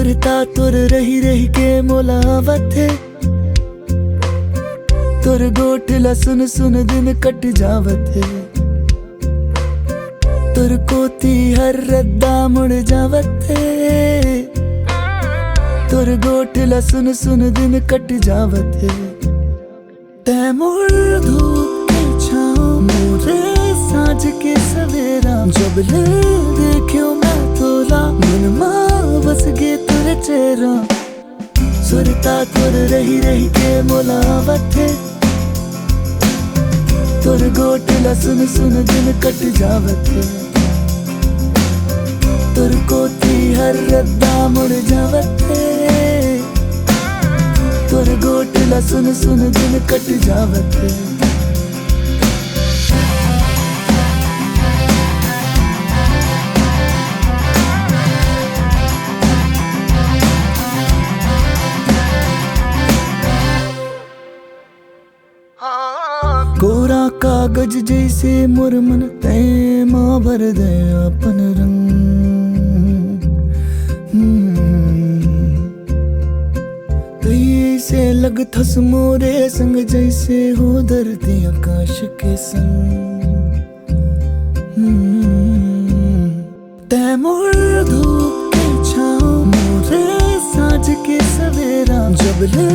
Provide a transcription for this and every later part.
सुरता तुर रही रही के मोलावत है, तुर गोठला सुन सुन दिन कट जावत है, तुर कोती हर रद्दा मुड़ जावत है, तुर गोठला सुन सुन दिन कट जावत है। तैमूर धूप के छाँव मोरे साँझ के सवेरा, जब ले देखियो मैं तोला मन माँ बस गे तुर चेहरा। सुरता तुर रही रही के मोलावत है, तुर गोठला सुन सुन दिन कट जावत है, तुर कोती हर रद्दा मुड़ जावत है, तुर गोठला सुन सुन दिन कट जावत है। कोरा कागज जैसे मुरमन तय माँ भर दे अपन रंग, से लग थस मोरे संग जैसे हो धरती आकाश के संग। तैमूर धूप के छाँव मोरे साँझ के सवेरा, जब ले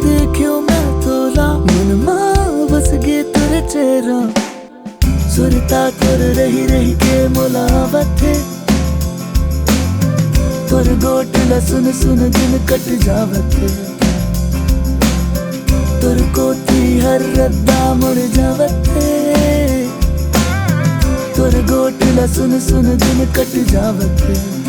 देखियो मैं तोला मन माँ बस गे तुर चेहरा। सुरता तुर रही रही के मोलावत है, तुर गोठला सुन सुन दिन कट जावत है, तुर कोती हर रद्दा मुड़ जावत है, तुर गोठला सुन सुन दिन कट जावत है।